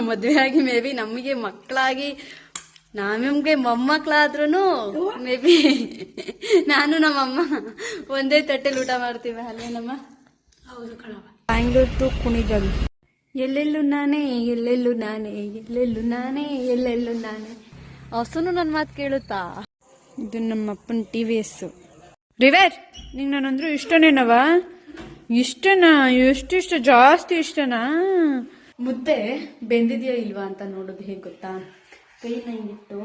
ನಾವು ಮದುವೆ ಆಗಿ ಮೇ ಬಿ ನಮಗೆ ಮಕ್ಕಳಾಗಿ ನಮಗೆ ಮೊಮ್ಮಕ್ಕಳಾದ್ರೂ ಮೇ ಬಿ ನಾನು ನಮ್ಮಮ್ಮ ಒಂದೇ ತಟ್ಟೆಲಿ ಊಟ ಮಾಡ್ತೀವಿ ಅಲ್ಲೇನಮ್ಮ. ಹೌದು ಕಣವ. ಬ್ಯಾಂಗ್ಳೂರ್ ಟು ಕುಣಿಗಲ್. ಎಲ್ಲೆಲ್ಲೂ ನಾನೇ ಎಲ್ಲೆಲ್ಲೂ ನಾನೇ ಎಲ್ಲೆಲ್ಲೂ ನಾನೇ ಎಲ್ಲೆಲ್ಲೂ ನಾನೇ. ಹೊಸನು ನನ್ನ ಮಾತು ಕೇಳುತ್ತಾ. ಇದು ನಮ್ಮಪ್ಪನ TVS. ರಿವೇರ್ ನಿಂಗೆ ನಾನಂದ್ರು ಇಷ್ಟನೇನವ? ಇಷ್ಟನಾ? ಎಷ್ಟಿಷ್ಟ? ಜಾಸ್ತಿ ಇಷ್ಟನಾ? ಮುದ್ದೆ ಬೆಂದಿದೆಯಾ ಇಲ್ವಾ ಅಂತ ನೋಡೋದು ಹೇಗೆ ಗೊತ್ತಾ? ಕೈನ ಹಿಂಗಿಟ್ಟು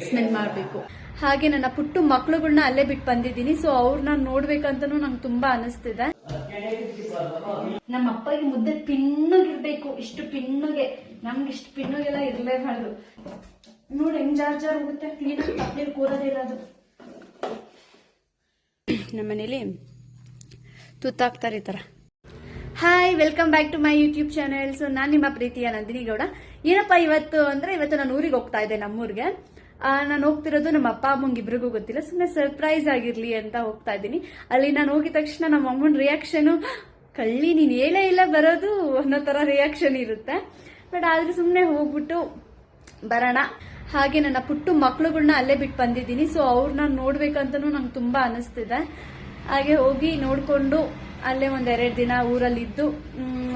ಸ್ಮೆಲ್ ಮಾಡಬೇಕು. ಹಾಗೆ ನನ್ನ ಪುಟ್ಟು ಮಕ್ಳುಗಳನ್ನ ಅಲ್ಲೇ ಬಿಟ್ಟು ಬಂದಿದ್ದೀನಿ. ಸೊ ಅವ್ರನ್ನ ನೋಡ್ಬೇಕಂತನೂ ನಂಗೆ ತುಂಬಾ ಅನಿಸ್ತಿದೆ. ನಮ್ಮ ಅಪ್ಪಗೆ ಮುದ್ದೆ ಪಿಣ್ಣಗಿರ್ಬೇಕು. ಇಷ್ಟು ಪಿಣ್ಣಗೆ, ನಮ್ಗೆ ಇಷ್ಟು ಪಿಣ್ಣಗೆಲ್ಲ ಇರ್ಲೇಬಾರ್ದು. ನೋಡಿ ಹೆಂಗ್ ಜಾರ್ ಹೋಗುತ್ತೆ. ಕ್ಲೀನ್ ಆಗಿ ತಪ್ಪಲಿ ಕೂರೋದೇ ಇಲ್ಲ ಅದು. ನಮ್ಮನೇಲಿ ತುತ್ತಾಕ್ತಾರೆ ಈ ತರ. Hi, welcome back to my YouTube channel. So ನಾನು ನಿಮ್ಮ ಪ್ರೀತಿಯ ನಂದಿನಿ ಗೌಡ. ಏನಪ್ಪಾ ಇವತ್ತು ನಾನು ಊರಿಗೆ ಹೋಗ್ತಾ ಇದ್ದೆ, ನಮ್ಮೂರಿಗೆ. ನಾನು ಹೋಗ್ತಿರೋದು ನಮ್ಮ ಅಪ್ಪ ಅಮ್ಮಂಗೆ ಇಬ್ರಿಗೂ ಗೊತ್ತಿಲ್ಲ, ಸುಮ್ಮನೆ ಸರ್ಪ್ರೈಸ್ ಆಗಿರ್ಲಿ ಅಂತ ಹೋಗ್ತಾ ಇದ್ದೀನಿ. ಅಲ್ಲಿ ನಾನು ಹೋಗಿದ ತಕ್ಷಣ ನಮ್ಮ ಅಮ್ಮನ ರಿಯಾಕ್ಷನ್, ಕಳ್ಳಿ ನೀನ್ ಹೇಳೇ ಇಲ್ಲ ಬರೋದು ಅನ್ನೋ ತರ ರಿಯಾಕ್ಷನ್ ಇರುತ್ತೆ. ಬಟ್ ಆದ್ರೆ ಸುಮ್ಮನೆ ಹೋಗ್ಬಿಟ್ಟು ಬರೋಣ. ಹಾಗೆ ನನ್ನ ಪುಟ್ಟು ಮಕ್ಳುಗಳನ್ನ ಅಲ್ಲೇ ಬಿಟ್ಟು ಬಂದಿದ್ದೀನಿ. ಸೊ ಅವ್ರನ್ನ ನೋಡ್ಬೇಕಂತನೂ ನಂಗೆ ತುಂಬಾ ಅನಿಸ್ತಿದೆ. ಹಾಗೆ ಹೋಗಿ ನೋಡ್ಕೊಂಡು ಅಲ್ಲೇ ಒಂದೆರಡು ದಿನ ಊರಲ್ಲಿದ್ದು,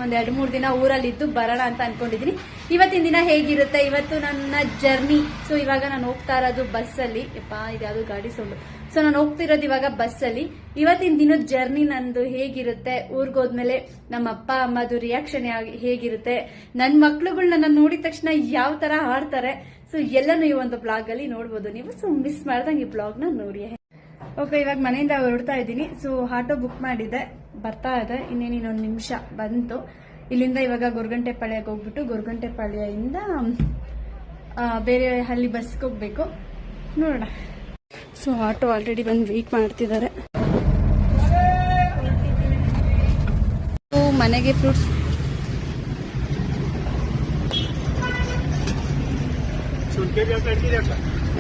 ಒಂದ್ 2-3 ದಿನ ಊರಲ್ಲಿದ್ದು ಬರೋಣ ಅಂತ ಅನ್ಕೊಂಡಿದೀನಿ. ಇವತ್ತಿನ ದಿನ ಹೇಗಿರುತ್ತೆ, ಇವತ್ತು ನನ್ನ ಜರ್ನಿ. ಸೊ ಇವಾಗ ನಾನು ಹೋಗ್ತಾ ಇರೋದು ಬಸ್ಸಲ್ಲಿ. ಇದ್ಯಾವುದು ಗಾಡಿ ಸೌಂಡು. ಸೊ ನಾನು ಹೋಗ್ತಿರೋದು ಇವಾಗ ಬಸ್ಸಲ್ಲಿ. ಇವತ್ತಿನ ದಿನದ ಜರ್ನಿ ನಂದು ಹೇಗಿರುತ್ತೆ, ಊರ್ಗೋದ್ಮೇಲೆ ನಮ್ಮ ಅಪ್ಪ ಅಮ್ಮದು ರಿಯಾಕ್ಷನ್ ಹೇಗಿರುತ್ತೆ, ನನ್ನ ಮಕ್ಳುಗಳನ್ನ ನಾನು ನೋಡಿದ ತಕ್ಷಣ ಯಾವ ತರ ಆಡ್ತಾರೆ, ಸೊ ಎಲ್ಲನೂ ಈ ಒಂದು ಬ್ಲಾಗ್ ಅಲ್ಲಿ ನೋಡ್ಬೋದು ನೀವು. ಸೊ ಮಿಸ್ ಮಾಡ್ದಂಗೆ ಈ ಬ್ಲಾಗ್ ನ ನೋಡಿ. ಓಕೆ, ಇವಾಗ ಮನೆಯಿಂದ ಹೊರಡ್ತಾ ಇದ್ದೀನಿ. ಸೊ ಆಟೋ ಬುಕ್ ಮಾಡಿದ್ದೆ, ಬರ್ತಾ ಇದೆ. ಇನ್ನೊಂದು ನಿಮಿಷ ಬಂತು. ಇಲ್ಲಿಂದ ಇವಾಗ ಗೊರಗುಂಟೆಪಾಳ್ಯಕ್ಕೆ ಹೋಗ್ಬಿಟ್ಟು ಗೊರಗುಂಟೆಪಾಳ್ಯದಿಂದ ಬೇರೆ ಅಲ್ಲಿ ಬಸ್ಗೆ ಹೋಗ್ಬೇಕು. ನೋಡೋಣ. ಸೊ ಆಟೋ ಆಲ್ರೆಡಿ ಬಂದು ವೇಟ್ ಮಾಡ್ತಿದ್ದಾರೆ. ಮನೆಗೆ ಫ್ರೂಟ್ಸ್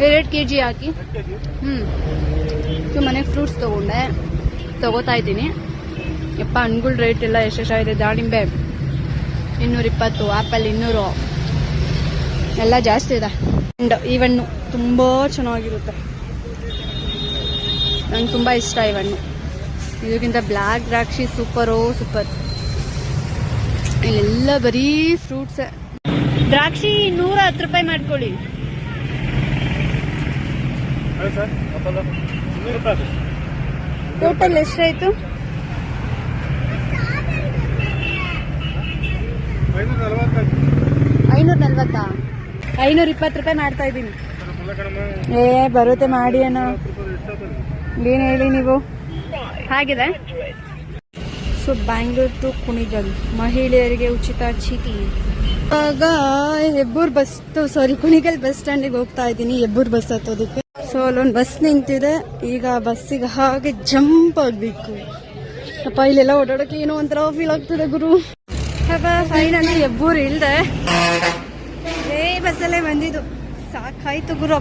ಎರಡು kg ಹಾಕಿ. ಸೊ ಮನೆಗೆ ಫ್ರೂಟ್ಸ್ ತಗೋತಾ ಇದ್ದೀನಿ. ಯಪ್ಪ, ಹಣ್ಣುಗಳ ರೇಟ್ ಎಲ್ಲ ಎಷ್ಟೆಷ್ಟಾಗಿದೆ. ದಾಳಿಂಬೆ 220, ಆಪಲ್ 200 ಎಲ್ಲ ಜಾಸ್ತಿ ಇದೆ. ಅಂಡ್ ಈ ಹಣ್ಣು ತುಂಬಾ ಚೆನ್ನಾಗಿರುತ್ತೆ, ನಂಗೆ ತುಂಬಾ ಇಷ್ಟ ಈ ಹಣ್ಣು. ಇದಕ್ಕಿಂತ ಬ್ಲ್ಯಾಕ್ ದ್ರಾಕ್ಷಿ ಸೂಪರ್. ಇಲ್ಲೆಲ್ಲ ಬರೀ ಫ್ರೂಟ್ಸ್. ದ್ರಾಕ್ಷಿ 110 ರೂಪಾಯಿ ಮಾಡ್ಕೊಳ್ಳಿ. ಟೋಟಲ್ ಎಷ್ಟಾಯ್ತು? 540. 520 ರೂಪಾಯಿ ಮಾಡ್ತಾ ಇದ್ದೀನಿ. ಬರುತ್ತೆ ಮಾಡಿ ಏನೋ. ಏನ್ ಹೇಳಿ ನೀವು. ಹಾಗಿದೆ. ಸೊ ಬ್ಯಾಂಗ್ಳೂರ್ ಟು ಕುಣಿಗಲ್ ಮಹಿಳೆಯರಿಗೆ ಉಚಿತ ಚೀಟಿ. ಇವಾಗ ಕುಣಿಗಲ್ ಬಸ್ ಸ್ಟ್ಯಾಂಡಿಗೆ ಹೋಗ್ತಾ ಇದ್ದೀನಿ, ಹೆಬ್ಬೂರ್ ಬಸ್ ಹತ್ತೋದಕ್ಕೆ. ಸೊ ಅಲ್ಲೊಂದು ಬಸ್ ನಿಂತಿದೆ. ಈಗ ಬಸ್ಸಿಗೆ ಹಾಗೆ ಜಂಪ್ ಆಗ್ಬೇಕು. ಅಪ್ಪ, ಇಲ್ಲೆಲ್ಲ ಓಡಾಡಕ್ಕೆ ಏನೋ ಒಂಥರ ಫೀಲ್ ಆಗ್ತದೆ ಗುರು. ಫೈನಲಿ ಹೆಬ್ಬೂರ್ ಇಲ್ದೆ ಬಸ್ಸಲ್ಲೇ ಬಂದಿದ್ದು. ಸಾಕಾಯ್ತು ಗುರು. ಆ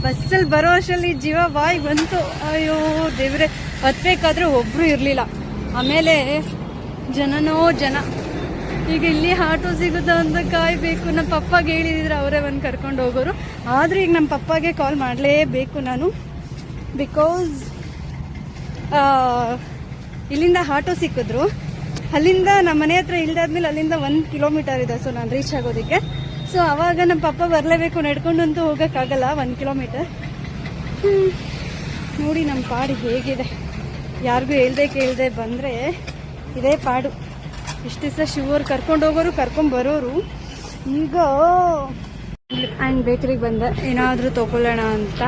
ಬಸ್ಸಲ್ಲಿ ಬರೋ ಅಷ್ಟರಲ್ಲಿ ಜೀವ ಬಾಯಿ ಬಂತು. ಅಯ್ಯೋ ದೇವ್ರೆ, ಹತ್ಬೇಕಾದ್ರೆ ಒಬ್ರು ಇರ್ಲಿಲ್ಲ. ಆಮೇಲೆ ಜನ. ಈಗ ಇಲ್ಲಿ ಆಟೋ ಸಿಗುತ್ತಾ ಅಂತ ಕಾಯ್ಬೇಕು. ನಮ್ಮ ಪಪ್ಪಗೆ ಹೇಳಿದ್ರೆ ಅವರೇ ಬಂದು ಕರ್ಕೊಂಡು ಹೋಗೋರು. ಆದ್ರೆ ಈಗ ನಮ್ಮ ಪಪ್ಪಗೆ ಕಾಲ್ ಮಾಡಲೇಬೇಕು ನಾನು. ಬಿಕಾಸ್ ಇಲ್ಲಿಂದ ಆಟೋ ಸಿಕ್ಕಿದ್ರು. ಅಲ್ಲಿಂದ ನಮ್ಮ ಮನೆ ಹತ್ರ ಇಲ್ದಾದ್ಮೇಲೆ ಅಲ್ಲಿಂದ 1 ಕಿಲೋಮೀಟರ್ ಇದೆ. ಸೊ ನಾನು ರೀಚ್ ಆಗೋದಕ್ಕೆ. ಸೊ ಅವಾಗ ನಮ್ಮ ಪಪ್ಪ ಬರಲೇಬೇಕು. ನಡ್ಕೊಂಡಂತೂ ಹೋಗೋಕ್ಕಾಗಲ್ಲ 1 ಕಿಲೋಮೀಟರ್. ನೋಡಿ ನಮ್ಮ ಪಾಡು ಹೇಗಿದೆ. ಯಾರಿಗೂ ಕೇಳ್ದೆ ಬಂದರೆ ಇದೇ ಪಾಡು. ಇಷ್ಟು ದಿವಸ ಶಿವರ್ ಕರ್ಕೊಂಡು ಹೋಗೋರು, ಕರ್ಕೊಂಡು ಬರೋರು. ಈಗ ಆ್ಯಂಡ್ ಬೇಕರಿಗೆ ಬಂದೆ, ಏನಾದರೂ ತಗೊಳ್ಳೋಣ ಅಂತ.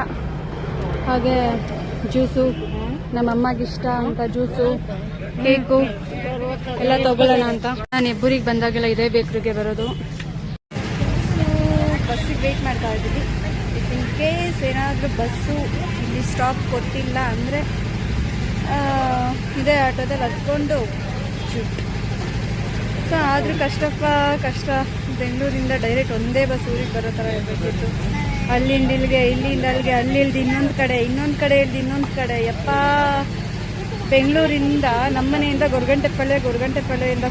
ಹಾಗೆ ಜ್ಯೂಸು, ನಮ್ಮಮ್ಮಗೆ ಇಷ್ಟ ಅಂತ ಜ್ಯೂಸು, ಕೇಕು ಎಲ್ಲ ತಗೊಳ್ಳೋಣ ಅಂತ. ನಾನು ಹೆಬ್ಬೂರಿಗೆ ಬಂದಾಗೆಲ್ಲ ಇದೇ ಬೇಕರಿಗೆ ಬರೋದು. ಬಸ್ಸಿಗೆ ವೇಟ್ ಮಾಡ್ತಾ ಇದ್ದೀವಿ. ಇನ್ ಕೇಸ್ ಏನಾದರೂ ಬಸ್ಸು ಇಲ್ಲಿ ಸ್ಟಾಪ್ ಕೊಟ್ಟಿಲ್ಲ ಅಂದರೆ ಇದೇ ಆಟೋದಲ್ಲಿ ಹತ್ಕೊಂಡು ಸೊ ಆದರೂ ಕಷ್ಟ. ಬೆಂಗಳೂರಿಂದ ಡೈರೆಕ್ಟ್ ಒಂದೇ ಬಸ್ ಊರಿಗೆ ಬರೋ ಥರ ಇರಬೇಕಿತ್ತು. ಅಲ್ಲಿಂದ ಇಲ್ಲಿಗೆ, ಇಲ್ಲಿಂದ ಅಲ್ಲಿಗೆ, ಅಲ್ಲಿ ಇಳ್ದು ಇನ್ನೊಂದು ಕಡೆ ಇಳ್ದು ಇನ್ನೊಂದು ಕಡೆ. ಯಪ್ಪ ಬೆಂಗಳೂರಿಂದ ನಮ್ಮನೆಯಿಂದ ಗೊರಗುಂಟೆಪಾಳ್ಯದಿಂದ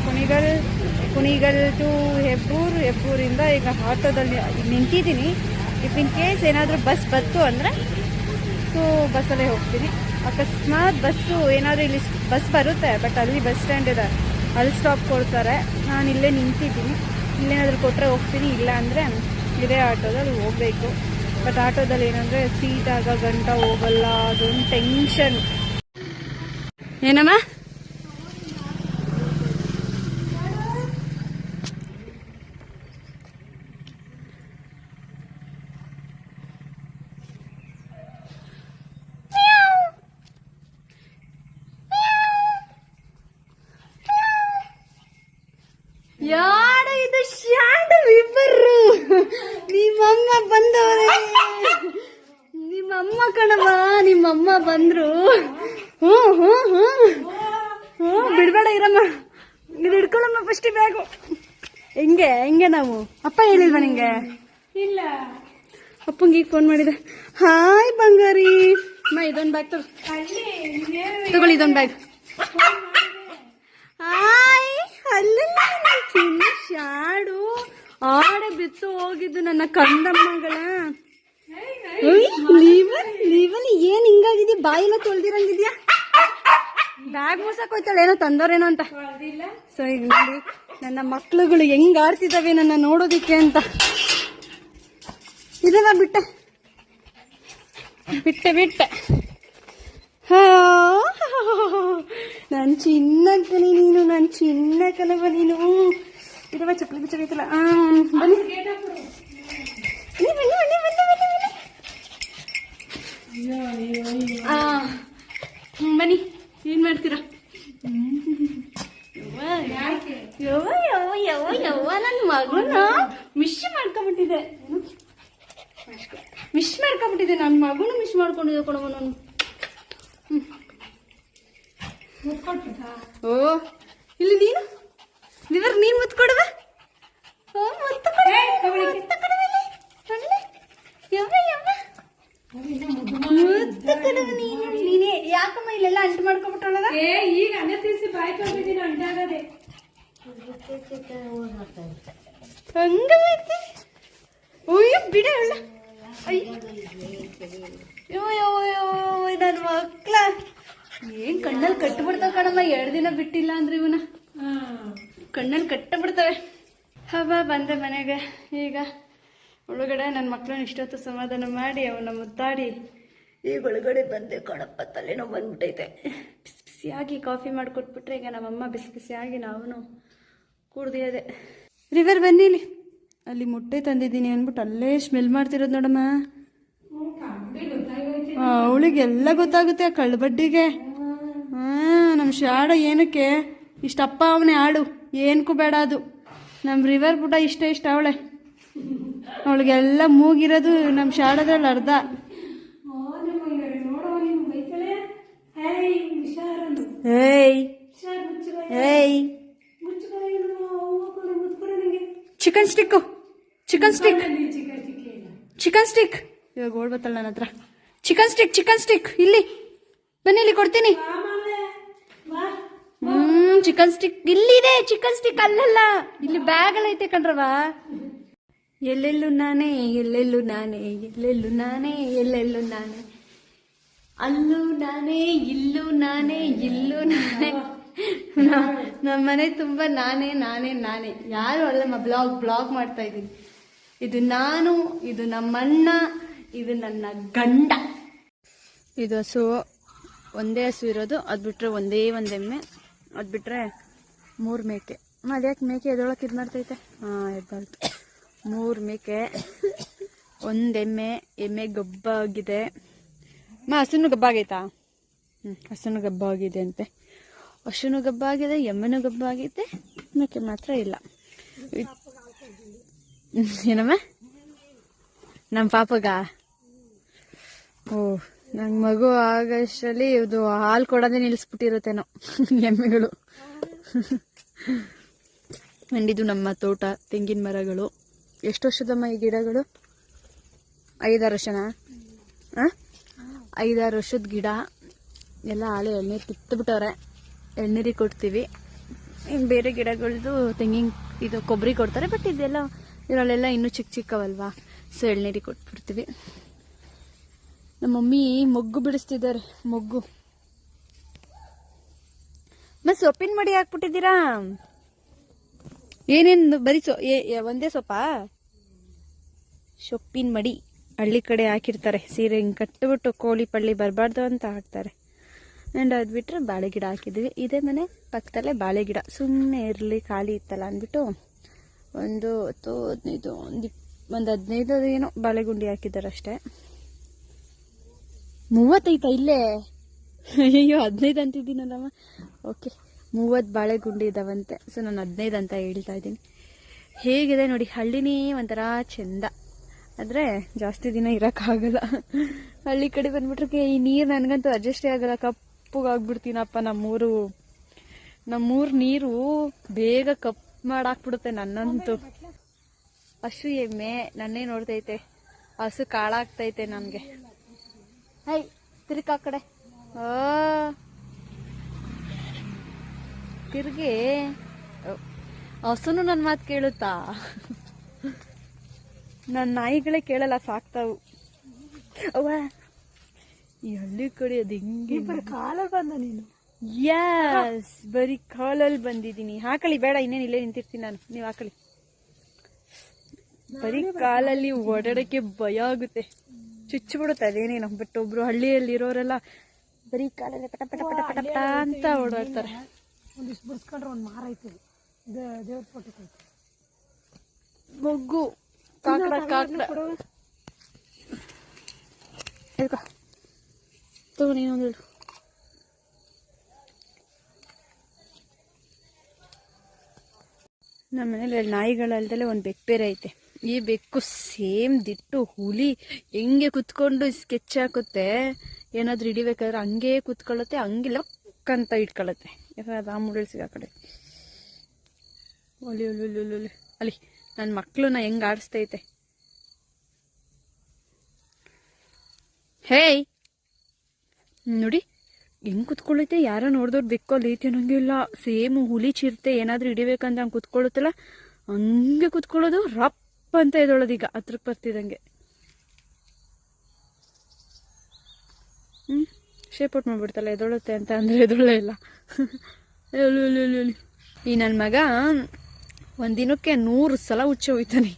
ಕುಣಿಗಲ್ ಟು ಹೆಬ್ಬೂರಿಂದ ಈಗ ಆಟೋದಲ್ಲಿ ನಿಂತಿದ್ದೀನಿ. ಇಫ್ ಇನ್ ಕೇಸ್ ಏನಾದರೂ ಬಸ್ ಬಂತು ಅಂದರೆ ಸೊ ಬಸ್ಸಲ್ಲೇ ಹೋಗ್ತೀನಿ. ಅಕಸ್ಮಾತ್ ಬಸ್ಸು ಏನಾದರೂ ಇಲ್ಲಿ ಬಸ್ ಬರುತ್ತೆ, ಬಟ್ ಅಲ್ಲಿ ಬಸ್ ಸ್ಟ್ಯಾಂಡ್ ಇದೆ, ಅಲ್ಲಿ ಸ್ಟಾಪ್ ಕೊಡ್ತಾರೆ. ನಾನು ಇಲ್ಲೇ ನಿಂತಿದ್ದೀನಿ, ಇಲ್ಲೇನಾದರೂ ಕೊಟ್ಟರೆ ಹೋಗ್ತೀನಿ, ಇಲ್ಲ ಅಂದರೆ ಇದೇ ಆಟೋದಲ್ಲಿ ಹೋಗಬೇಕು. ಬಟ್ ಆಟೋದಲ್ಲಿ ಏನಂದರೆ ಸೀಟ್ ಆಗ ಗಂಟ ಹೋಗಲ್ಲ, ಅದೊಂದು ಟೆನ್ಷನ್. ಏನಮ್ಮ ಯಾರು ಇದು? ಶಾಂಡ ಇಬ್ಬರು ನಿಮ್ಮಮ್ಮ ಬಂದವ್ರೆ. ನಿಮ್ಮಮ್ಮ ಕಣವ, ನಿಮ್ಮಮ್ಮ ಬಂದ್ರು. ಬಿಡ್ಬೇಡ ಇರಮ್ಮ, ಇದು ಹಿಡ್ಕೊಳಮ್ಮ ಫಸ್ಟ್ ಬ್ಯಾಗು. ಹೆಂಗೆ ನಾವು ಅಪ್ಪ ಹೇಳಿಲ್ವಾ ನಿಂಗೆ? ಇಲ್ಲ. ಅಪ್ಪಂಗೆ ಈಗ ಫೋನ್ ಮಾಡಿದೆ. ಹಾಯ್ ಬಂಗಾರಿ, ಇದೊಂದು ಬ್ಯಾಗ್ ತಗೊಳ್ಳಿ, ಇದೊಂದು ಬ್ಯಾಗ್. ಹಾಯ್, ಅಲ್ಲಲ್ಲ ಚಿನ್ನ ಶಾಡು ಆಡೆ ಬಿತ್ತು ಹೋಗಿದ್ದು ನನ್ನ ಕಂದಮ್ಮಗಳ. ಲೀವನ್ ಏನ್ ಹಿಂಗಾಗಿದ್ಯಾ? ಬಾಯಿಲ್ಲ ತೊಳ್ದಿರಂಗಿದ್ಯಾ? ಬ್ಯಾಗ್ ಮುಸಕ್ ಹೋಯ್ತಾಳೆ, ಏನೋ ತಂದೋರೇನೋ ಅಂತ. ಸೊ ಈಗ ನೋಡಿ ನನ್ನ ಮಕ್ಳುಗಳು ಹೆಂಗ್ ಆಡ್ತಿದ್ದಾವೆ ನನ್ನ ನೋಡೋದಿಕ್ಕೆ ಅಂತ. ಇದೆಲ್ಲ ಬಿಟ್ಟೆ. ನನ್ ಚಿನ್ನ ಕಲಿ ನೀನು, ನನ್ ಚಿನ್ನ ಕಲವ ನೀನು. ಇದವ ಚಪ್ಪಲಿ ಬಿಚ್ಚೈತಲ್ಲ. ಬನ್ನಿ ಬನ್ನಿ, ಏನ್ ಮಾಡ್ತೀರಾ? ನನ್ನ ಮಗನ ಮಿಸ್ ಮಾಡ್ಕೊಂಡ್ಬಿಟ್ಟಿದೆ. ನನ್ನ ಮಗನು ಮಿಸ್ ಮಾಡ್ಕೊಂಡಿದ್ದೆ ಕೊಡವ ನಾನು. ಓ ಇಲ್ಲಿ ನೀನು ಮುತ್ಕೊಡುವ. ನೀನೇ ಯಾಕಮ್ಮ ಇಲ್ಲೆಲ್ಲ ಅಂಟು ಮಾಡ್ಕೊಂಡ್ಬಿಟ್ಟೊಳಗ? ಈಗ ಅನ್ನ ತಿನ್ಸಿ ಬಾಯ್ ತೊಗೊಂಡಿದ್ದೀನಿ, ಅಂಟಾಗದೆ ಹಂಗೈತಿ. ಅಯ್ಯೋ ಬಿಡ ಅಲ್ಲ. ಅಯ್ಯೋ ನನ್ನ ಮಕ್ಳ ಏನ್ ಕಣ್ಣಲ್ಲಿ ಕಟ್ಟಬಿಡ್ತಾವ ಕಣಮ್ಮ. 2 ದಿನ ಬಿಟ್ಟಿಲ್ಲ ಅಂದ್ರೆ ಇವನ ಕಣ್ಣಲ್ಲಿ ಕಟ್ಟಬಿಡ್ತವೆ. ಹಬ್ಬ ಬಂದೆ ಮನೆಗೆ. ಈಗ ಒಳಗಡೆ ನನ್ನ ಮಕ್ಳನ್ನ ಇಷ್ಟೊತ್ತು ಸಮಾಧಾನ ಮಾಡಿ ಅವನ್ನ ಮುದ್ದಾಡಿ ಈಗ ಒಳಗಡೆ ಬಂದೆ ಕಣಪ್ಪ. ತಲೆನೋವು ಬಂದ್ಬಿಟ್ಟೈತೆ. ಬಿಸಿಯಾಗಿ ಕಾಫಿ ಮಾಡಿಕೊಟ್ಬಿಟ್ರೆ ಈಗ ನಮ್ಮಮ್ಮ ಬಿಸಿಯಾಗಿ ನಾವು ಕುಡ್ದಿದೆ. ರಿವರ್ ಬನ್ನಿ, ಅಲ್ಲಿ ಮೊಟ್ಟೆ ತಂದಿದ್ದೀನಿ ಅಂದ್ಬಿಟ್ಟು ಅಲ್ಲೇ ಸ್ಮೆಲ್ ಮಾಡ್ತಿರೋದು ನೋಡಮ್ಮ. ಅವಳಿಗೆಲ್ಲ ಗೊತ್ತಾಗುತ್ತೆ ಆ ಕಳ್ಳಬಡ್ಡಿಗೆ. ನಮ್ಮ ಶಾಡ ಏನಕ್ಕೆ ಇಷ್ಟಪ್ಪ ಅವನೇ ಆಡು, ಏನಕ್ಕೂ ಬೇಡ ಅದು. ನಮ್ಮ ರಿವರ್ ಪುಟ ಇಷ್ಟ ಅವಳೆ. ಅವಳಿಗೆಲ್ಲ ಮೂಗಿರೋದು ನಮ್ಮ ಶಾಡದ್ರಲ್ಲಿ ಅರ್ಧ. ಚಿಕನ್ ಸ್ಟಿಕ್ ಇವಾಗ ಓಡ್ಬತ್ತಲ್ಲ ನನ್ನ ಹತ್ರ. ಚಿಕನ್ ಸ್ಟಿಕ್ ಇಲ್ಲಿ ಬನ್ನಿ, ಇಲ್ಲಿ ಕೊಡ್ತೀನಿ. ಚಿಕನ್ ಸ್ಟಿಕ್ ಇಲ್ಲಿದೆ. ಚಿಕನ್ ಸ್ಟಿಕ್ ಅಲ್ಲಲ್ಲ, ಇಲ್ಲಿ ಬ್ಯಾಗ್ ಅಲ್ಲಿ ಐತೆ ಕಣ್ರವ. ಎಲ್ಲೆಲ್ಲೂ ನಾನೇ ಅಲ್ಲೂ ನಾನೇ, ಇಲ್ಲೂ ನಾನೇ, ನಮ್ಮ ಮನೆ ತುಂಬಾ ನಾನೇ. ಯಾರು ಅಲ್ಲಮ್ಮ, ಬ್ಲಾಗ್ ಮಾಡ್ತಾ ಇದ್ದೀನಿ. ಇದು ನಾನು, ಇದು ನಮ್ಮಣ್ಣ, ಇದು ನನ್ನ ಗಂಡ. ಇದು ಹಸು, ಒಂದೇ ಹಸು ಇರೋದು. ಅದು ಬಿಟ್ರೆ ಒಂದೇ ಒಂದು ಎಮ್ಮೆ, ಅದು ಬಿಟ್ರೆ 3 ಮೇಕೆ. ಅದ್ಯಾಕೆ ಮೇಕೆ ಎದೊಳಕ್ಕೆ ಇದು ಮಾಡ್ತೈತೆ? ಎದ್ದಾಳ್ತು. 3 ಮೇಕೆ, 1 ಎಮ್ಮೆ ಗಬ್ಬಾಗಿದೆ. ಹಸುನು ಗಬ್ಬಾಗೈತಾ? ಹಸುನು ಗಬ್ಬಾಗಿದೆ ಅಂತೆ. ಹಸುನು ಗಬ್ಬಾಗಿದೆ, ಎಮ್ಮೆನೂ ಗಬ್ಬಾಗಿದೆ, ಮೇಕೆ ಮಾತ್ರ ಇಲ್ಲ. ಏನಮ್ಮ? ನಮ್ಮ ಪಾಪಗ ನಂಗೆ ಮಗು ಆಗಷ್ಟರಲ್ಲಿ ಇದು ಹಾಲು ಕೊಡೋದೇ ನಿಲ್ಲಿಸ್ಬಿಟ್ಟಿರುತ್ತೇನೋ ಎಮ್ಮೆಗಳು. ಅಂಡಿದು ನಮ್ಮ ತೋಟ, ತೆಂಗಿನ ಮರಗಳು. ಎಷ್ಟು ವರ್ಷದಮ್ಮ ಈ ಗಿಡಗಳು? 5-6 ವರ್ಷನಾ? 5-6 ವರ್ಷದ ಗಿಡ. ಎಲ್ಲ ಆಳು ಎಳ್ನೀರು ಕಿತ್ತುಬಿಟ್ಟವ್ರೆ. ಎಳ್ನೀರಿಗೆ ಕೊಡ್ತೀವಿ. ಇನ್ನು ಬೇರೆ ಗಿಡಗಳದ್ದು ತೆಂಗಿನ ಇದು ಕೊಬ್ಬರಿ ಕೊಡ್ತಾರೆ. ಬಟ್ ಇದೆಲ್ಲ ಇದರಲ್ಲೆಲ್ಲ ಇನ್ನೂ ಚಿಕ್ಕ ಚಿಕ್ಕವಲ್ವಾ, ಸೊ ಎಳ್ನೀರಿಗೆ ಕೊಟ್ಬಿಡ್ತೀವಿ. ನಮ್ಮ ಮಮ್ಮಿ ಮೊಗ್ಗು ಬಿಡಿಸ್ತಿದ್ದಾರೆ. ಮೊಗ್ಗು ಮತ್ತೆ ಸೊಪ್ಪಿನ ಮಡಿ ಹಾಕ್ಬಿಟ್ಟಿದ್ದೀರಾ? ಏನೇನು ಬರೀ ಒಂದೇ ಸೊಪ್ಪಾ? ಸೊಪ್ಪಿನ ಮಡಿ ಹಳ್ಳಿ ಕಡೆ ಹಾಕಿರ್ತಾರೆ. ಸೀರೆ ಹಿಂಗೆ ಕಟ್ಟಿಬಿಟ್ಟು ಕೋಳಿ ಪಳ್ಳಿ ಬರಬಾರ್ದು ಅಂತ ಹಾಕ್ತಾರೆ. ಆ್ಯಂಡ್ ಅದು ಬಿಟ್ಟರೆ ಬಾಳೆ ಗಿಡ ಹಾಕಿದ್ವಿ. ಇದೇ ಮನೆ ಪಕ್ಕದಲ್ಲೇ ಬಾಳೆ ಗಿಡ ಸುಮ್ಮನೆ ಇರಲಿ ಖಾಲಿ ಇತ್ತಲ್ಲ ಅಂದ್ಬಿಟ್ಟು ಒಂದು 15 ಏನೋ ಬಾಳೆಗುಂಡಿ ಹಾಕಿದ್ದಾರೆ ಅಷ್ಟೇ. 30 ಇಲ್ಲೇ? ಅಯ್ಯೋ 15 ಅಂತಿದ್ದೀನಲ್ಲಮ್ಮ. ಓಕೆ, 30 ಬಾಳೆಗುಂಡಿ ಇದಾವಂತೆ. ಸೊ ನಾನು 15 ಅಂತ ಹೇಳ್ತಾ ಇದ್ದೀನಿ. ಹೇಗಿದೆ ನೋಡಿ, ಹಳ್ಳಿನೇ ಒಂಥರ ಚೆಂದ. ಆದರೆ ಜಾಸ್ತಿ ದಿನ ಇರೋಕ್ಕಾಗಲ್ಲ. ಹಳ್ಳಿ ಕಡೆ ಬಂದ್ಬಿಟ್ರೆ ಈ ನೀರು ನನಗಂತೂ ಅಡ್ಜಸ್ಟೇ ಆಗಲ್ಲ. ಕಪ್ಪಗಾಗ್ಬಿಡ್ತೀನಪ್ಪ. ನಮ್ಮೂರು ನೀರು ಬೇಗ ಕಪ್ಪು ಮಾಡಾಕ್ಬಿಡುತ್ತೆ ನನ್ನಂತೂ. ಹಸು ಎಮ್ಮೆ ನನ್ನೇ ನೋಡ್ತೈತೆ. ಹಸು ಕಾಳಾಗ್ತೈತೆ ನನಗೆ. ಹೈ ತಿರ್ಗ ಆ ಕಡೆ ತಿರ್ಗಿ. ಹಸುನು ನನ್ನ ಮಾತು ಕೇಳುತ್ತಾ? ನನ್ನ ನಾಯಿಗಳೇ ಕೇಳಲ್ಲ, ಸಾಕ್ತಾವು. ಅವ್ವ ಈ ಹಳ್ಳಿ ಕಡೆ ಅದು ಹಿಂಗೆ ಕಾಲಲ್ಲಿ ಬಂದ ನೀನು? ಯಸ್, ಬರೀ ಕಾಲಲ್ಲಿ ಬಂದಿದ್ದೀನಿ. ಹಾಕಳಿ ಬೇಡ, ಇನ್ನೇನು ಇಲ್ಲೇ ನಿಂತಿರ್ತೀನಿ ನಾನು. ನೀವು ಹಾಕಳಿ. ಬರೀ ಕಾಲಲ್ಲಿ ಓಡಾಡಕ್ಕೆ ಭಯ ಆಗುತ್ತೆ, ಚುಚ್ಚಿಬಿಡುತ್ತೆ ಅದೇನೇನೋ. ಬಟ್ ಒಬ್ರು ಹಳ್ಳಿಯಲ್ಲಿ ಇರೋರೆಲ್ಲ ಬರೀ ಕಾಲಲ್ಲಿ ಪಟ ಪಟ ಪಟ ಪಟ ಪಟ ಅಂತ ಓಡಾಡ್ತಾರೆ. ಒಂದಿಷ್ಟು ಬಿಡಿಸ್ಕೊಂಡ್ರೆ ಒಂದು ಮಾರ ಐತೆ, ದೇವ್ರ ಫೋಟೋ ಐತೆ. ಮೊಗ್ಗು ಕಾಕಡ ಕಾಕಡ ತಗೋ ನೀನೊಂದು ಹೇಳು. ನಮ್ಮ ಮನೇಲಿ ನಾಯಿಗಳಲ್ದಲ್ಲೇ ಒಂದು ಬೆಕ್ಕು ಬೇರೆ ಐತೆ. ಈ ಬೆಕ್ಕು ಸೇಮ್ ದಿಟ್ಟು ಹುಲಿ ಹೆಂಗೆ ಕುತ್ಕೊಂಡು ಸ್ಕೆಚ್ ಹಾಕುತ್ತೆ. ಏನಾದ್ರು ಹಿಡಿಬೇಕಾದ್ರೆ ಹಂಗೆ ಕುತ್ಕೊಳ್ಳುತ್ತೆ, ಹಂಗೆ ಲಕ್ಕಂತ ಇಟ್ಕೊಳ್ಳುತ್ತೆ. ರಾಮುಳಿ ಸಿಗ ಕಡೆ ಒಲಿ ಒಲಿ ಒಲಿ ಒಲಿ ಅಲ್ಲಿ ನನ್ನ ಮಕ್ಳನ್ನ ಹೆಂಗೆ ಆಡಿಸ್ತೈತೆ. ಹೇಯ್ ನೋಡಿ ಹೆಂಗ್ ಕುತ್ಕೊಳ್ಳೈತೆ. ಯಾರ ನೋಡಿದವ್ರು ಬೆಕ್ಕು ಅಲ್ಲಿ ಐತೆ ಅನ್ನೋಂಗಿಲ್ಲ. ಸೇಮ್ ಹುಲಿ ಚಿರತೆ ಏನಾದ್ರೂ ಹಿಡಿಬೇಕಂತ ಹಂಗೆ ಕುತ್ಕೊಳ್ಳುತ್ತಲ್ಲ, ಹಂಗೆ ಕುತ್ಕೊಳ್ಳೋದು. ರಪ್ ಅಂತ ಎದೊಳೋದು. ಈಗ ಹತ್ರಕ್ಕೆ ಬರ್ತಿದಂಗೆ ಶೇಪ್ ಔಟ್ ಮಾಡ್ಬಿಡ್ತಲ್ಲ, ಎದೊಳುತ್ತೆ ಅಂತ ಅಂದ್ರೆ ಎದೊಳ್ಳೆ ಇಲ್ಲ. ಈ ನನ್ನ ಮಗ ಒಂದಿನಕ್ಕೆ 100 ಸಲ ಹುಚ್ಚ ಹೋಯ್ತಾನೆ.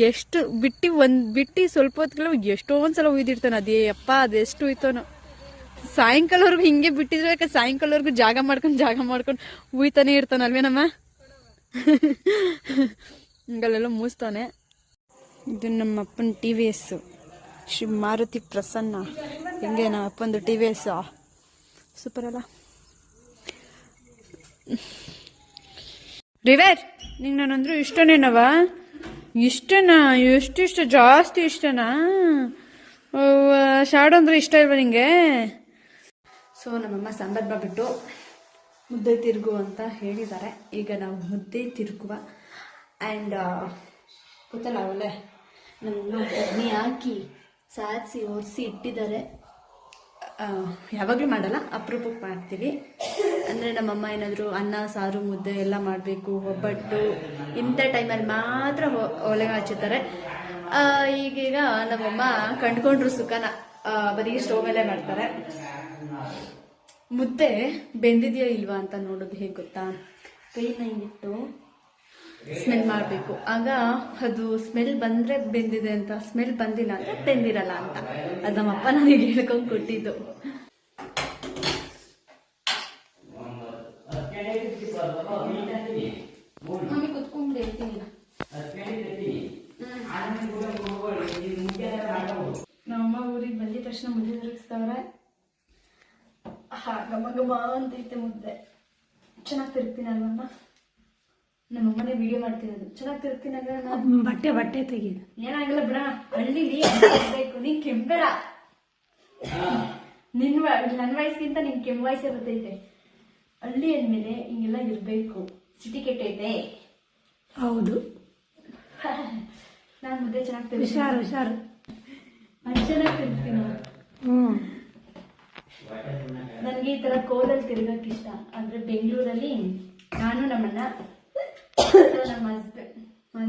ಎಷ್ಟು ಬಿಟ್ಟು ಸ್ವಲ್ಪ ಹೊತ್ಗೆಲ್ಲ ಎಷ್ಟೊಂದು ಸಲ ಉಯ್ದಿರ್ತಾನೆ. ಅದೇ ಅಪ್ಪ ಅದೆಷ್ಟು ಹೋಯ್ತಾನೋ. ಸಾಯಂಕಾಲವರೆಗೂ ಹಿಂಗೆ ಬಿಟ್ಟಿದ್ರೆ ಸಾಯಂಕಾಲವರೆಗೂ ಜಾಗ ಮಾಡ್ಕೊಂಡು ಉಯ್ತಾನೆ ಇರ್ತಾನಲ್ವೇ ನಮ್ಮ. ಹಿಂಗಲ್ಲೆಲ್ಲ ಮೂಸ್ತಾನೆ. ಇದು ನಮ್ಮ ಅಪ್ಪನ TVS ಶ್ರೀ ಮಾರುತಿ ಪ್ರಸನ್ನ. ಹೆಂಗೆ ನಮ್ಮ ಅಪ್ಪಂದು TVS ಸೂಪರ್ ಅಲ್ಲ. ರಿವೇರ್ ನಿಂಗೆ ನಾನಂದ್ರು ಇಷ್ಟನೇನವ? ಇಷ್ಟನಾ? ಎಷ್ಟಿಷ್ಟ? ಜಾಸ್ತಿ ಇಷ್ಟನಾ? ಶಾಡು ಅಂದ್ರೆ ಇಷ್ಟ ಇಲ್ವಾ ನಿಂಗೆ? ಸೊ ನಮ್ಮಮ್ಮ ಸಾಂಬಾರು ಮಾಡ್ಬಿಟ್ಟು ಮುದ್ದೆ ತಿರುಗು ಅಂತ ಹೇಳಿದ್ದಾರೆ. ಈಗ ನಾವು ಮುದ್ದೆ ತಿರುಗುವ. ಆ್ಯಂಡ್ ಗೊತ್ತಲ್ಲ ಅವಳೆ ನಮ್ಮಮ್ಮ ಒಗ್ಗರಣೆ ಹಾಕಿ ಸಾರಿಸಿ ಒರೆಸಿ ಇಟ್ಟಿದ್ದಾರೆ. ಯಾವಾಗಲೂ ಮಾಡಲ್ಲ, ಅಪರೂಪಕ್ಕೆ ಮಾಡ್ತೀವಿ. ಅಂದರೆ ನಮ್ಮಮ್ಮ ಏನಾದರೂ ಅನ್ನ ಸಾರು ಮುದ್ದೆ ಎಲ್ಲ ಮಾಡಬೇಕು, ಒಬ್ಬಟ್ಟು ಇಂಥ ಟೈಮಲ್ಲಿ ಮಾತ್ರ ಒಲೆಗೆ ಹಚ್ಚುತ್ತಾರೆ. ಈಗೀಗ ನಮ್ಮಮ್ಮ ಕಂಡ್ಕೊಂಡ್ರು ಸುಖನ ಬರೀ ಸ್ಟೋವ್ ಮೇಲೆ ಮಾಡ್ತಾರೆ. ಮುದ್ದೆ ಬೆಂದಿದೆಯಾ ಇಲ್ವಾ ಅಂತ ನೋಡೋದು ಹೇಗೆ ಗೊತ್ತಾ? ಕೈನ ಹಿಂಗಿಟ್ಟು ಸ್ಮೆಲ್ ಮಾಡಬೇಕು. ಆಗ ಅದು ಸ್ಮೆಲ್ ಬಂದರೆ ಬೆಂದಿದೆ ಅಂತ, ಸ್ಮೆಲ್ ಬಂದಿಲ್ಲ ಅಂದರೆ ಬೆಂದಿರಲ್ಲ ಅಂತ. ಅದು ನಮ್ಮಪ್ಪ ನನಗೆ ಹೇಳ್ಕೊಂಡು ಕೊಟ್ಟಿದ್ದು. ಮಮ್ಮಿ ಕುತ್ಕೊಂಡು ಹೇಳ್ತೀನಿ. ನಮ್ಮಮ್ಮ ಊರಿಗೆ ಬಂದಿದ ತಕ್ಷಣ ಮುದ್ದೆ ತಿರುಗಿಸ್ತವ್ರೆ. ಘಮ ಘಮ ಅಂತೈತೆ ಮುದ್ದೆ. ಚೆನ್ನಾಗಿ ತಿರುಗ್ತೀನಿ ಅಲ್ವಮ್ಮ? ನಮ್ಮಮ್ಮನೇ ವಿಡಿಯೋ ಮಾಡ್ತಿರೋದು. ಚೆನ್ನಾಗಿ ತಿರುಗ್ತೀನಲ್ಲ ನಾನು. ಬಟ್ಟೆ ತೆಗೀದು ಏನಾಗಲ್ಲ ಬಿಡ. ಹಳ್ಳಿಲಿ ಬೇಕು. ನೀನ್ ಕೆಂಬೇಡ. ನನ್ನ ವಯಸ್ಸಿಗಿಂತ ನಿನ್ ಕೆಂಪು ವಯಸ್ಸೇ ಬರ್ತೈತೆ. ಹಳ್ಳಿ ಅಂದ್ಮೇಲೆ ಹಿಂಗೆಲ್ಲ ಇರ್ಬೇಕು. ಸಿಟಿ ಕೆಟ್ಟೈತೆ. ಹೌದು. ನಾನು ಮುದ್ದೆ ಚೆನ್ನಾಗಿ ಹುಷಾರು. ಚೆನ್ನಾಗಿ ತಿರುಗ್ತೀನಿ. ನನಗೆ ಈ ತರ ಕೋಲಲ್ಲಿ ತಿರ್ಗಕ್ ಇಷ್ಟ. ಅಂದ್ರೆ ಬೆಂಗಳೂರಲ್ಲಿ ನಾನು ನಮ್ಮಣ್ಣ ನಮ್ಮ ಹಸ್ಬೆಂಡ್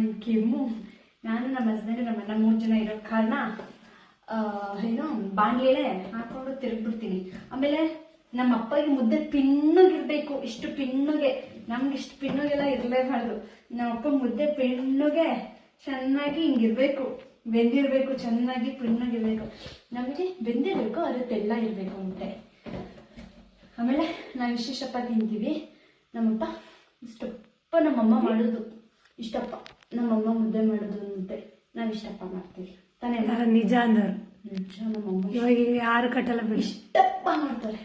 ನಿಮ್ ಕೆಮ್ಮು ನಾನು ನಮ್ಮ ಹಸ್ಬೆಂಡ್ ನಮ್ಮಣ್ಣ 3 ಜನ ಇರೋ ಕಾರಣ ಏನು ಬಾಂಡ್ಲೆಲೆ ಹಾಕೊಂಡು ತಿರುಗ್ಬಿಡ್ತೀನಿ. ಆಮೇಲೆ ನಮ್ಮ ಅಪ್ಪಗೆ ಮುದ್ದೆ ಪಿಣ್ಣಗಿರ್ಬೇಕು, ಇಷ್ಟು ಪಿಣ್ಣಗೆ. ನಮ್ಗೆ ಇಷ್ಟು ಪಿಣ್ಣಗೆಲ್ಲ ಇರಲೇಬಾರ್ದು. ನಮ್ಮ ಅಪ್ಪ ಮುದ್ದೆ ಪಿಣ್ಣಗೆ ಚೆನ್ನಾಗಿ ಹಿಂಗಿರ್ಬೇಕು, ಬೆಂದಿರ್ಬೇಕು, ಚೆನ್ನಾಗಿ ಪಿಣ್ಣಗಿರ್ಬೇಕು. ನಮಗೆ ಬೆಂದಿರ್ಬೇಕು, ಅದು ತೆಳ್ಳ ಇರಬೇಕು ಮುದ್ದೆ. ಆಮೇಲೆ ನಾವು ಇಷ್ಟಪ್ಪ ತಿಂತೀವಿ. ನಮ್ಮಪ್ಪ ಇಷ್ಟಪ್ಪ ನಮ್ಮಮ್ಮ ಮಾಡೋದು ಇಷ್ಟಪ್ಪ, ನಮ್ಮಮ್ಮ ಮುದ್ದೆ ಮಾಡೋದು ಮುದ್ದೆ ನಾವು ಇಷ್ಟಪ್ಪ ಮಾಡ್ತೀವಿ ತಾನೇ. ನಿಜ ಅಂದವ್ರು ನಿಜ, ನಮ್ಮಮ್ಮ ಇವಾಗ ಯಾರು ಕಟ್ಟಲ್ಲ ಬಿಡಿ, ಇಷ್ಟಪ್ಪ ಮಾಡ್ತಾರೆ.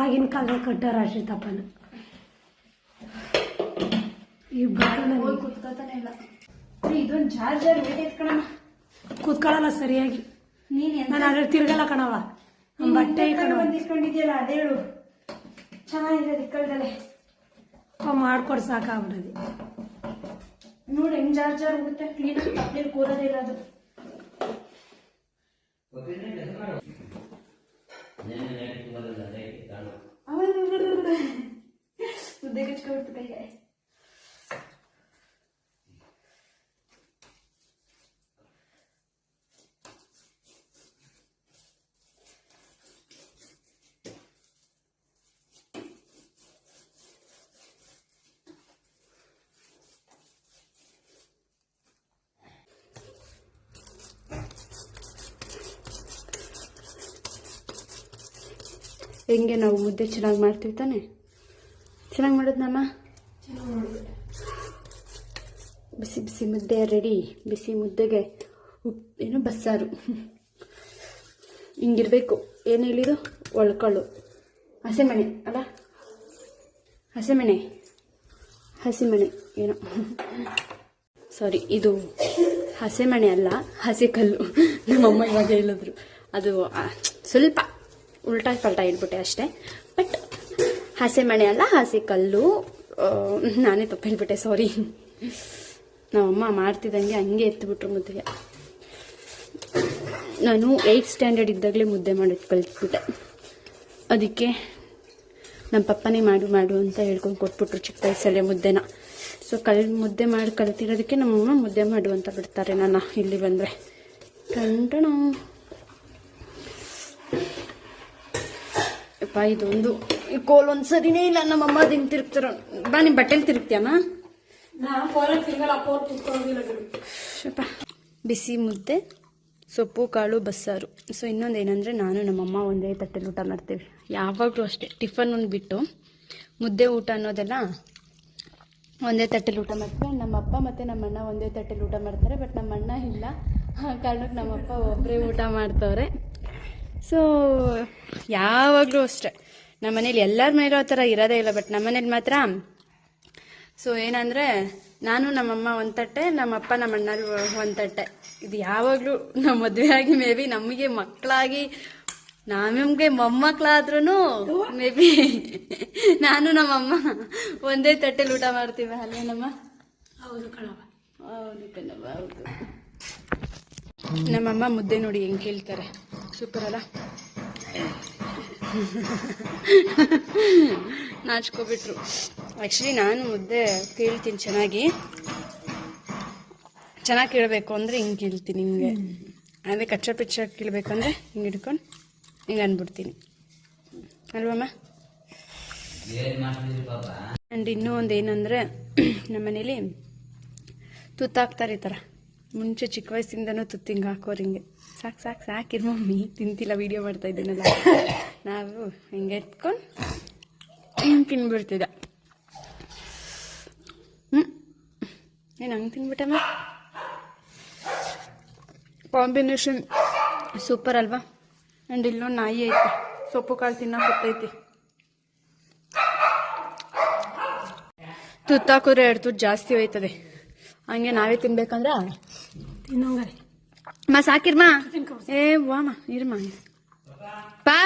ಆಗಿನ ಕಾಲದಲ್ಲಿ ಕಟ್ಟಾರ ಅಶ್ವಿತಪ್ಪನ. ಈ ಕುತ್ಕೋತಾನೆ ಇಲ್ಲ. ಇದೊಂದು ಜಾರ್ ವೇಟ್ ಕಣಮ್ಮ, ಕೂತ್ಕೊಳ್ಳಲ್ಲ ಸರಿಯಾಗಿ. ನೀನ್ ನಾನು ಅದ್ರಲ್ಲಿ ತಿರ್ಗಲ್ಲ ಕಣವ, ಬಟ್ಟೆ ಬಂದಿಸ್ಕೊಂಡಿದ್ಯಲ್ಲ ಅದೇಳು ಚೆನ್ನಾಗಿದೆ. ಇಕ್ಕಳದಲ್ಲೇ ಮಾಡ್ಕೊಡ್ ಸಾಕಾಗ್ಬಿಡೋದು. ನೋಡಿ ಹೆಂಗ್ ಜಾರ್ ಹೋಗುತ್ತೆ. ಕ್ಲೀನಾಗಿ ತಪ್ಪಲಿ ಕೂರೋದೇ ಇಲ್ಲ ಅದು. ಮುದ್ದೆ ಕಚ್ಕೊಬಿಡ್ತು ಕೈಗೆ. ಹೆಂಗೆ ನಾವು ಮುದ್ದೆ ಚೆನ್ನಾಗಿ ಮಾಡ್ತೀವಿ ತಾನೆ. ಚೆನ್ನಾಗಿ ಮಾಡೋದು ನಮ್ಮ ಬಿಸಿ ಬಿಸಿ ಮುದ್ದೆ ರೆಡಿ. ಬಿಸಿ ಮುದ್ದೆಗೆ ಏನು ಬಸ್ಸಾರು ಹಿಂಗಿರ್ಬೇಕು. ಏನು ಹೇಳಿದು ಒಳ್ಕೊಳ್ಳು ಹಸಿಮಣೆ ಅಲ್ಲ, ಹಸಿಮಣೆ ಏನೋ ಸಾರಿ, ಇದು ಹಸಿಮಣೆ ಅಲ್ಲ, ಹಸಿ ಕಲ್ಲು. ನಮ್ಮಮ್ಮ ಇವಾಗ ಹೇಳಿದ್ರು. ಅದು ಸ್ವಲ್ಪ ಉಲ್ಟಾ ಪಲ್ಟಾ ಇಟ್ಬಿಟ್ಟೆ ಅಷ್ಟೇ. ಬಟ್ ಹಸೆಮಣೆ ಅಲ್ಲ, ಹಸಿ ಕಲ್ಲು. ನಾನೇ ತಪ್ಪು ಹೇಳ್ಬಿಟ್ಟೆ, ಸಾರಿ. ನಮ್ಮಮ್ಮ ಮಾಡ್ತಿದ್ದಂಗೆ ಹಂಗೆ ಎತ್ತಿಬಿಟ್ರು ಮುದ್ದೆಗೆ. ನಾನು 8th ಸ್ಟ್ಯಾಂಡರ್ಡ್ ಇದ್ದಾಗಲೇ ಮುದ್ದೆ ಮಾಡೋದು ಕಲ್ತ್ಬಿಟ್ಟೆ. ಅದಕ್ಕೆ ನಮ್ಮ ಪಪ್ಪನೇ ಮಾಡು ಅಂತ ಹೇಳ್ಕೊಂಡು ಕೊಟ್ಬಿಟ್ರು ಚಿಕ್ಕ ವಯಸ್ಸಲ್ಲೇ ಮುದ್ದೆನ. ಸೊ ಮುದ್ದೆ ಮಾಡಿ ಕಲ್ತಿರೋದಕ್ಕೆ ನಮ್ಮಮ್ಮ ಮುದ್ದೆ ಮಾಡು ಅಂತ ಬಿಡ್ತಾರೆ ನನ್ನ ಇಲ್ಲಿ ಬಂದರೆ. ಕಂಡಣ ಅಪ್ಪ, ಇದೊಂದು ಕೋಲ್ ಒಂದ್ಸರಿನೇ ಇಲ್ಲ. ನಮ್ಮಮ್ಮ ಅದನ್ನ ತಿರುಗ್ತಾರ. ಬಾ, ನಿಮ್ಮ ಬಟ್ಟೆಲಿ ತಿರುಗ್ತೀಯಮ್ಮ. ಬಿಸಿ ಮುದ್ದೆ, ಸೊಪ್ಪು ಕಾಳು ಬಸ್ಸಾರು. ಸೊ ಇನ್ನೊಂದೇನೆಂದರೆ, ನಾನು ನಮ್ಮಮ್ಮ ಒಂದೇ ತಟ್ಟೆಲಿ ಊಟ ಮಾಡ್ತೀವಿ ಯಾವಾಗಲೂ ಅಷ್ಟೇ. ಟಿಫನ್ ಒಂದು ಬಿಟ್ಟು ಮುದ್ದೆ ಊಟ ಅನ್ನೋದೆಲ್ಲ ಒಂದೇ ತಟ್ಟೆಲಿ ಊಟ ಮಾಡ್ತೀವಿ. ನಮ್ಮಪ್ಪ ಮತ್ತು ನಮ್ಮಣ್ಣ ಒಂದೇ ತಟ್ಟೆಲಿ ಊಟ ಮಾಡ್ತಾರೆ. ಬಟ್ ನಮ್ಮಣ್ಣ ಇಲ್ಲ, ಆ ಕಾರಣಕ್ಕೆ ನಮ್ಮಪ್ಪ ಒಬ್ಬರೇ ಊಟ ಮಾಡ್ತವ್ರೆ. ಸೊ ಯಾವಾಗಲೂ ಅಷ್ಟೆ. ನಮ್ಮ ಮನೇಲಿ ಎಲ್ಲರ ಮೇಲೂ ಆ ಥರ ಇರೋದೇ ಇಲ್ಲ. ಬಟ್ ನಮ್ಮ ಮನೇಲಿ ಮಾತ್ರ ಸೊ ಏನಂದರೆ, ನಾನು ನಮ್ಮಮ್ಮ ಒಂದು ತಟ್ಟೆ, ನಮ್ಮಪ್ಪ ನಮ್ಮಣ್ಣ ಒಂದು ತಟ್ಟೆ. ಇದು ಯಾವಾಗಲೂ ನಮ್ಮ ಮದುವೆ ಆಗಿ ಮೇ ಬಿ ನಮಗೆ ಮಕ್ಕಳಾಗಿ ನಮಗೆ ಮೊಮ್ಮಕ್ಕಳಾದ್ರೂ ಮೇ ಬಿ ನಾನು ನಮ್ಮಮ್ಮ ಒಂದೇ ತಟ್ಟೆಲಿ ಊಟ ಮಾಡ್ತೀವಿ ಅಲ್ಲೇ ನಮ್ಮ. ಹೌದು ಕಣವ, ಹೌದು ಕಣವ, ಹೌದು. ನಮ್ಮಮ್ಮ ಮುದ್ದೆ ನೋಡಿ ಹೆಂಗೆ ಕೇಳ್ತಾರೆ, ಸೂಪರ್ ಅಲ್ಲ. ನಾಚ್ಕೊಬಿಟ್ರು. ಆ್ಯಕ್ಚುಲಿ ನಾನು ಮುದ್ದೆ ಕೇಳ್ತೀನಿ ಚೆನ್ನಾಗಿ ಕೇಳಬೇಕು ಅಂದರೆ ಹಿಂಗೆ ಕೇಳ್ತೀನಿ ನಿಮಗೆ. ಅದೇ ಕಚ್ಚಾ ಪಿಚ್ಚ ಕೇಳಬೇಕು ಅಂದರೆ ಹಿಂಗೆ ಹಿಡ್ಕೊಂಡು ಹಿಂಗೆ ಅಂದ್ಬಿಡ್ತೀನಿ ಅಲ್ವಮ್ಮ. ಆ್ಯಂಡ್ ಇನ್ನೂ ಒಂದು ಏನಂದರೆ, ನಮ್ಮ ಮನೇಲಿ ತುತ್ತಾಕ್ತಾರೆ ಈ ಥರ. ಮುಂಚೆ ಚಿಕ್ಕ ವಯಸ್ಸಿಂದನೂ ತುತ್ತಿಂಗೆ ಹಾಕೋರು ಹಿಂಗೆ. ಸಾಕಿರ್ ಮಮ್ಮಿ ತಿಂತಿಲ್ಲ, ವೀಡಿಯೋ ಮಾಡ್ತಾ ಇದ್ದೀನಲ್ಲ. ನಾವು ಹಿಂಗೆ ಎತ್ಕೊಂಡು ಹಿಂಗೆ ತಿನ್ಬಿಡ್ತಿದ್ದ. ಏನು ಹಂಗೆ ತಿನ್ಬಿಟ್ಟಮ್ಮ. ಕಾಂಬಿನೇಷನ್ ಸೂಪರ್ ಅಲ್ವಾ. ಆ್ಯಂಡ್ ಇಲ್ಲೊಂದು ನಾಯಿ ಐತೆ, ಸೊಪ್ಪು ಕಾಳು ತಿನ್ನೋಕೆ ಗೊತ್ತೈತಿ. ತುತ್ತಾಕೋದ್ರೆ 2 ತುತ್ತು ಜಾಸ್ತಿ ಹೋಯ್ತದೆ. ಹಂಗೆ ನಾವೇ ತಿನ್ಬೇಕಂದ್ರ ತಿನ್ನೋಂಗಾರೆ ಮಾ ಸಾಕಿರ್ಮಾ. ಏ ವಾಮ ಇರ್ಮಾ ಪಾ